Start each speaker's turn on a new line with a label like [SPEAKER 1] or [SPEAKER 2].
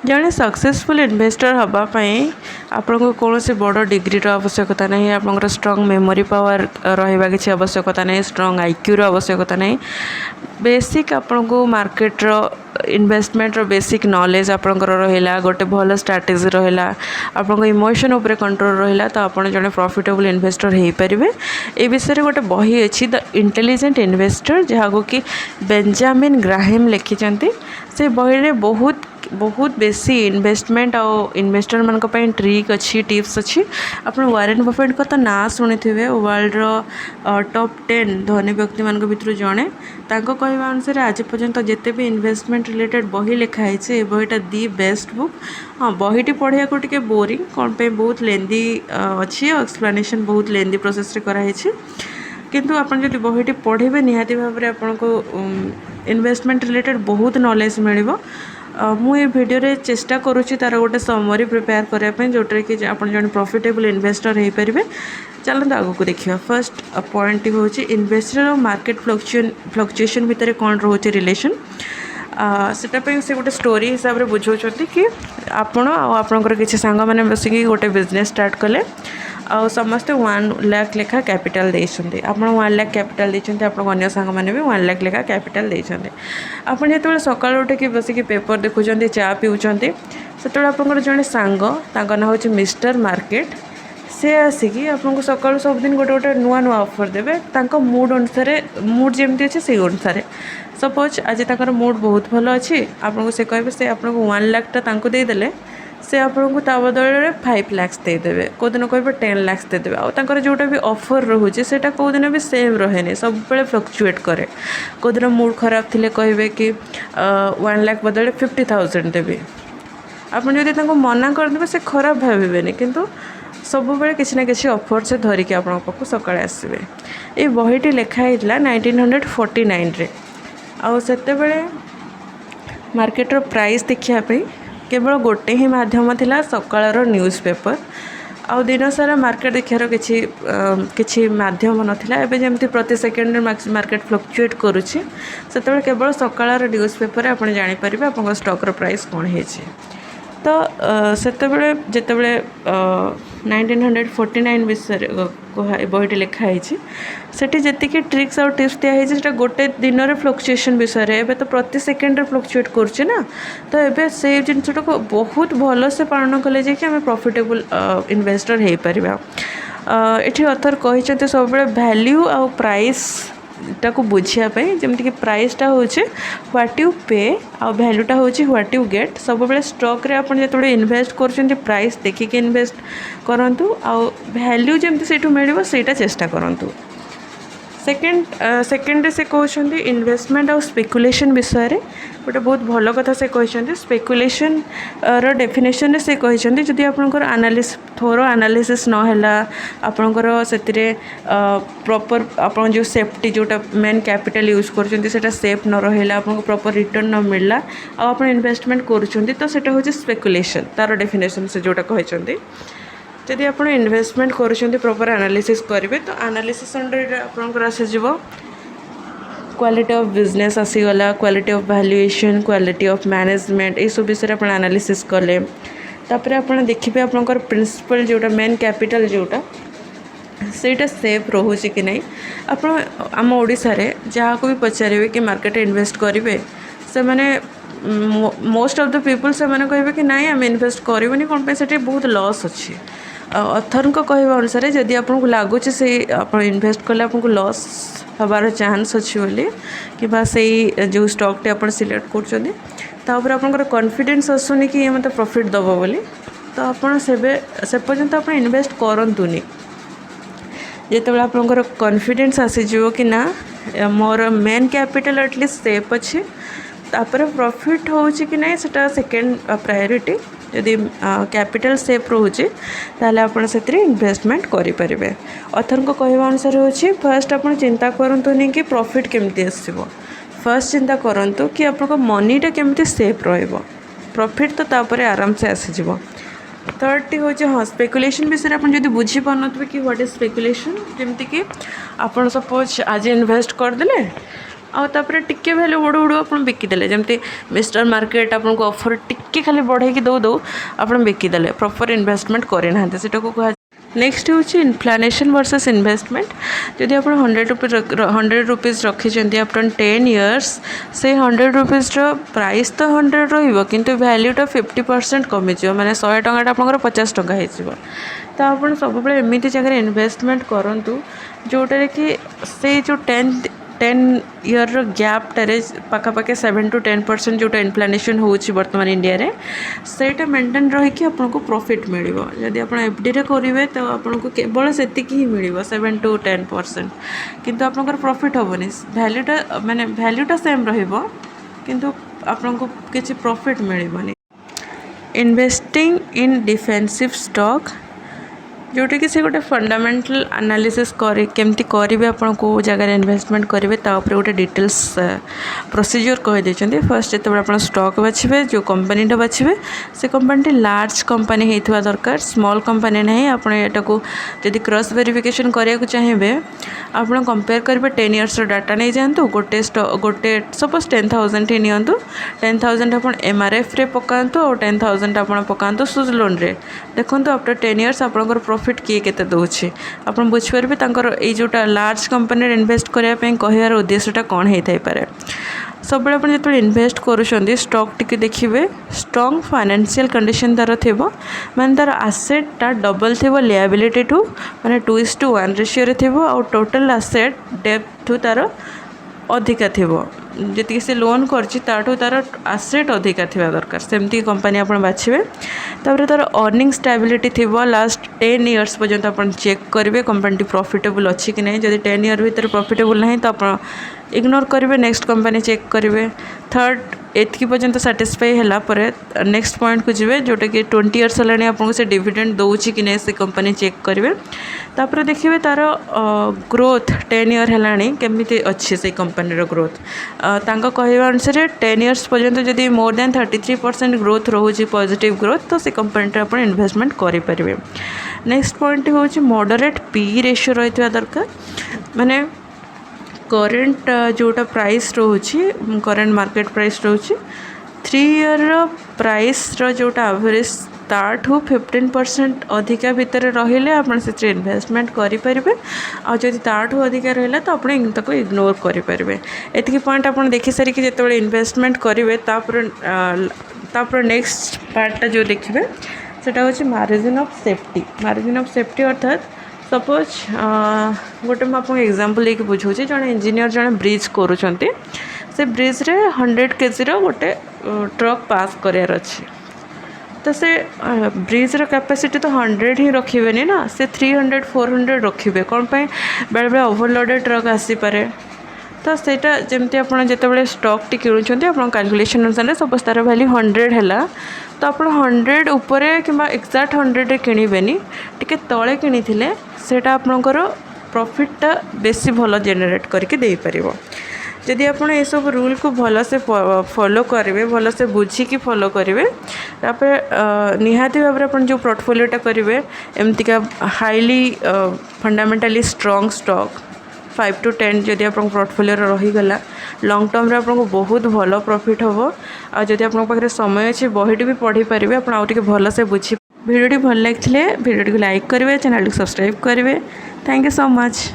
[SPEAKER 1] जड़े successful investor हाँपाई आपको कौन से बड़ डिग्रीर आवश्यकता नहीं आप स्ट्रंग मेमोरी पावर रहा किसी आवश्यकता नहीं स्ट्रंग आईक्यूर आवश्यकता नहीं बेसिक आपको मार्केट्र इन्वेस्टमेंट बेसिक नॉलेज आपंकर रहा गोटे भल स्ट्राटेजी रहा आपको इमोशन उपर कंट्रोल रहा तो आप जड़े प्रॉफिटेबल इन्वेस्टर हो पारे। ए विषय गोटे बही अच्छी द इंटेलिजेंट इन्वेस्टर जहाँ कि बेंजामिन ग्राहम लिखिं से बही बहुत बहुत बेसी इन्वेस्टमेंट आउ इन्वेस्टर मान ट्रिक अच्छी टिप्स अच्छी आप वारेन बफेट का तो ना शुणी थे वर्ल्डर टॉप 10 धनी व्यक्ति मान भर जड़े कहवा अनुसार आज पर्यंत जिते भी इन्वेस्टमेंट रिलेटेड बही लिखाई है बहीटा दी बेस्ट बुक। हाँ बहीटी पढ़िया को टे बोरिंग कौन पे बहुत लेंदी अच्छी एक्सप्लेनेशन बहुत लेंदी प्रोसेस रे कराई किंतु आपन जब बहीटी पढ़े निहाती भाव में आपन को इन्वेस्टमेंट रिलेटेड बहुत नॉलेज मिल मुझे भिडियो रे चेष्टा करुच्ची तार गोटे समरी प्रिपेयर करने जोटे कि आप जन प्रॉफिटेबल इन्वेस्टर हो पारे। चलते आग को देखिए फर्स्ट पॉइंट हूँ इन्वेस्टर और मार्केट फ्लक्चुएशन भितर कौन रोचे रिलेशन सेटापी से गोटे स्टोरी हिसाब से बुझाऊँ कि आपण आपणकर किसी सांग मैंने बसिक गोटे बिजनेस स्टार्ट कले आ समस्ते 1 लाख लेखा कैपिटल देते आप 1 लाख कैपिटल देते आप अन्य सांग मैंने भी 1 लाख लेखा कैपिटल देते आप जो सकाल उठिक बसिक पेपर देखुं चा पीऊँच से आपंकर जड़े सांग ना हूँ मिस्टर मार्केट से आसिकी आपको सकाल सबुदिन गोटे गोटे नुआ नुआ ऑफर देवे मूड अनुसार मूड जमी अच्छे से अनुसार सपोज आज तक मूड बहुत भल अच्छी आपको से कहे से आपको 1 लाख देदेले से आपको ता बदल 5 लाख देदेवे कौदिन कहे 10 लाख देदेवे आर जोटा भी ऑफर रोचे से कौदिन भी सेम रहे सब बड़े फ्लक्चुएट करे कौदिन मूड खराब थिले कहे कि 1 लाख बदल 50,000 देवी आपड़ मना करदे से खराब भावे किंतु सब बेले किसी ना किसी ऑफर से धरिकी आप सका आसवे। ये बहीटी लिखाई 1949 रे आउ सेते बेले मार्केटर प्राइस देखापी केवल गोटे ही माध्यम थिला सकाळर न्यूज़ पेपर आउ दिन सारा मार्केट देखार किसी माध्यम नाला एवं जमी प्रति सेकेंड मार्केट फ्लक्चुएट करुच्ची से केवल सकाळर न्यूज़ पेपर आप जापर आप स्टॉक प्राइस कौन है तो सेतेबेले जितेबले 1949 विषय बहीटी लिखाई सेठी जी ट्रिक्स और टिप्स दिखाई गोटे दिन में फ्लक्चुएशन विषय एवं तो प्रति सेकेंड फ्लक्चुएट करुचे ना तो ये से जिनटा को बहुत भल से पालन कले कि आम प्रॉफिटेबल इन्वेस्टर हो पार। ये अथर कहते सब वैल्यू आउ प्राइस टाको बुझापी जमीक प्राइसटा हूँ ह्वाट यू पे आउ भैल्यूटा हूँ ह्वाट यू गेट सब बेले स्टॉक रे आप जो इन्वेस्ट कर प्राइस देखिए इन्वेस्ट करूँ आउ भैल्यू जमी से मिले सेटा चेष्टा करूँ। सेकेंड से कहते इन्वेस्टमेंट और स्पेकुलेशन विषय रे गोटे बहुत भल कथा से कहते स्पेकुलेशन रो डेफिनेशन से कहते जदि आपंकर थोरो एनालिसिस नहला आपंकर से प्रॉपर आप जो सेफ्टी जोटा मेन कैपिटल यूज कर सेफ न रहा आपको प्रॉपर रिटर्न न मिलला आप इन्वेस्टमेंट करुँच तो सेटा हूँ स्पेकुलेशन तार डेफिनेशन से जोटा कहते जदि आप इन्वेस्टमेंट करुँच प्रॉपर एनालिसिस करेंगे तो एनालिसिस अंडर आपंकर आसीज क्वालिटी ऑफ बिजनेस आसीगला quality of valuation quality of management ये सब विषय आप एनालिसिस कले तापर आप देखिए आपंकर प्रिंसिपल जोटा मेन कैपिटल जोटा सेटा सेफ रोचे कि नहीं आप आम ओडिशा रे जहाँ को भी पचारे कि मार्केट इन्वेस्ट करेंगे से मैंने मोस्ट ऑफ द पीपल से मैंने कहे कि नहीं आम इन्वेस्ट करें कौन पे से बहुत लॉस अच्छी अथर कहवा अनुसार जदि आपको लगुच से आप इन्वेस्ट कले आपको लॉस हबार चांस अच्छी बोली कि से जो स्टॉक टे आप सिलेक्ट कर आप कॉन्फिडेंस आसुनी कि ये मत प्रॉफिट दब बोली तो आप से पर्यंत आप इन्वेस्ट करतुनी जिते आपंकर कॉन्फिडेंस आसीज कि ना मोर मेन कैपिटल एटलिस्ट सेफ अच्छे तापर प्रॉफिट हो कि ना सेटा सेकेंड प्रायोरिटी जदि कैपिटल सेफ रोचे ताले आपण से इन्वेस्टमेंट करें। अथर को कहवा अनुसार होची फर्स्ट आप चिंता करतुनि कि प्रॉफिट केमती आसो फर्स्ट चिंता करूँ कि आपको मनीटा केमती सेफ प्रॉफिट तो तापर आराम से आसीज। थर्ड टी हूँ हाँ स्पेकुलेशन विषय आप बुझीपार नुवे कि व्हाट इज स्पेकुलेशन जमती कि आप सपोज आज इन्वेस्ट करदे आउे टिके भैल्यू बढ़ू बढ़ू आप बिकिदेले जमती मिस्टर मार्केट आपको ऑफर टिके खाली बढ़े दौ दौ आप बिकिदेले प्रॉपर इन्वेस्टमेंट करना से कह नेक्स्ट हूँ इन्फ्लेशन वर्सेस इन्वेस्टमेंट जदि आप 100 रुपीज़ रखी आफ्टर 10 years से 100 रुपीज़ प्राइस तो 100 रु वैल्यूटा 50% कमिज माने 100 टଙ୍କା आपंकर 50 टଙ୍କା हो तो आप सब एमती जगह इन्वेस्टमेंट करूँ जोटार कि से जो 10 year गैप्टे पाखापाखि 7 to 10% जोटा इन्फ्लेशन हो बर्तमान इंडिया रे सेटा मेंटेन रही आपको प्रॉफिट मिल जदि आप एफडी रे करेंगे तो आपको केवल से ही मिल 7 to 10% किंतु आपंकर प्रॉफिट हेनी वैल्यूटा माने वैल्यूटा सेम रु आपको किसी प्रॉफिट मिलनी इन्वेस्टिंग इन डिफेंसिव स्टॉक जोटा कि से गोटे फंडामेंटल एनालिसिस केमती करेंगे आपन को जगह इन्वेस्टमेंट करेंगे तापर गोटे डिटेल्स प्रोसीजर कहीदे फर्स्ट जो आप स्टॉक बाछे जो कंपनीटा बाछे से कंपनी लार्ज कंपनी होता दरकार स्मॉल कंपनी ना आपटा को जदि क्रॉस वेरिफिकेशन करने चाहिए आप कंपेयर करेंगे 10 years डाटा नहीं जातु गोटे सपोज 10,000 ही नियंतु 10,000 आप MRF रे पकातु और 10,000 आप पकातु सुज लोन रे देखो आफ्टर 10 years आपंकर प्रॉफिट किए केते दउछि आप बुझिपारे तांकर ए जोटा लार्ज कंपनी इन्वेस्ट करने कहर उद्देश्यटा कौन होता है सब आप इन्वेस्ट करुँच स्टॉक टी देखिए स्ट्रॉन्ग फाइनेंशियल कंडीशन तार थी माने तार आसेटा डबल थी लिएबिलिटी टू माने 2:1 रेशियो थी और टोटल आसेट डेप्थ टू तार अधिका थी जी से लोन करठू तार आसेट अधिका थी दरकार सेमती कंपनी आप बाछे तापर तार अर्निंग स्टेबिलिटी थी लास्ट 10 years पर्यंत आप चेक करेंगे कंपनी प्रॉफिटेबल अच्छी कि नहीं जब 10 year भीतर प्रॉफिटेबल नहीं तो आप इग्नोर करेंगे नेक्स्ट कंपनी चेक करेंगे थर्ड एतकी पर्यंत साटिस्फाई है नेक्स्ट पॉइंट को जी जोटा कि 20 years है आपको से डिविडेंड दौची कि नहीं से कंपनी चेक करेंगे तापर देखिए तार ग्रोथ 10 year है केमी अच्छी से कंपनी ग्रोथ कहवा अनुसार 10 years पर्यंत जदि मोर देन 33% ग्रोथ रोचे पॉजिटिव ग्रोथ तो से कंपनी आप इन्वेस्टमेंट करेंगे नेक्स्ट पॉइंट हूँ मॉडरेट पी रेशियो रही दरकार माने करेंट जोटा प्राइस रोचे करेंट मार्केट प्राइस रोचे 3 year प्राइस जोटा एवरेज ताठू 15% अधिका भितर रहिले आप इन्वेस्टमेंट करेंगे और जब ताठू अधिका रहा तो आप इग्नोर करेंगे एतिकी पॉइंट आप देखी सारिकी जो इन्वेस्टमेंट करेंगे तापर नेक्स्ट पार्टा जो देखिए सेटा हूँ मार्जिन ऑफ सेफ्टी अर्थात सपोज गोटे मुझे एग्जांपल लेके बुझाऊँ जड़े इंजीनियर जड़े ब्रिज करुँच से ब्रिज रे 100 kg गोटे ट्रक पास करार अच्छे तो से ब्रिज कैपेसिटी तो 100 ही रखिए ना से 300-400 रखिए कौन पे बेले बेले ओवरलोडेड ट्रक आसीपे तो सेटा जमती आप जो स्टॉक टी किणुंट आप कैलकुलेशन अनुसार सपोज तार वैल्यू 100 है तो आप 100 उपरे कि एक्जाक्ट 100 किणवेनी टी तले कि सेटा आपणकर प्रॉफिटटा बेसी भल जेनेट करके दे पार जदि आप सब रूल को भल से फॉलो करेंगे भल से बुझिकी फॉलो करेंगे निहाती भाव में जो पोर्टफोलियोटा करेंगे एमतीका highly fundamentally strong stock 5 to 10 जदि आप पोर्टफोलियो रहीगला लॉन्ग टर्म रे आपको बहुत भल प्रॉफिट हम आदि आप समय अच्छे बहीटी भी पढ़ी पारे आप भल से बुझी भिडियो भल लगी भिडियो लाइक करेंगे चैनल को सब्सक्राइब करेंगे थैंक यू सो मच।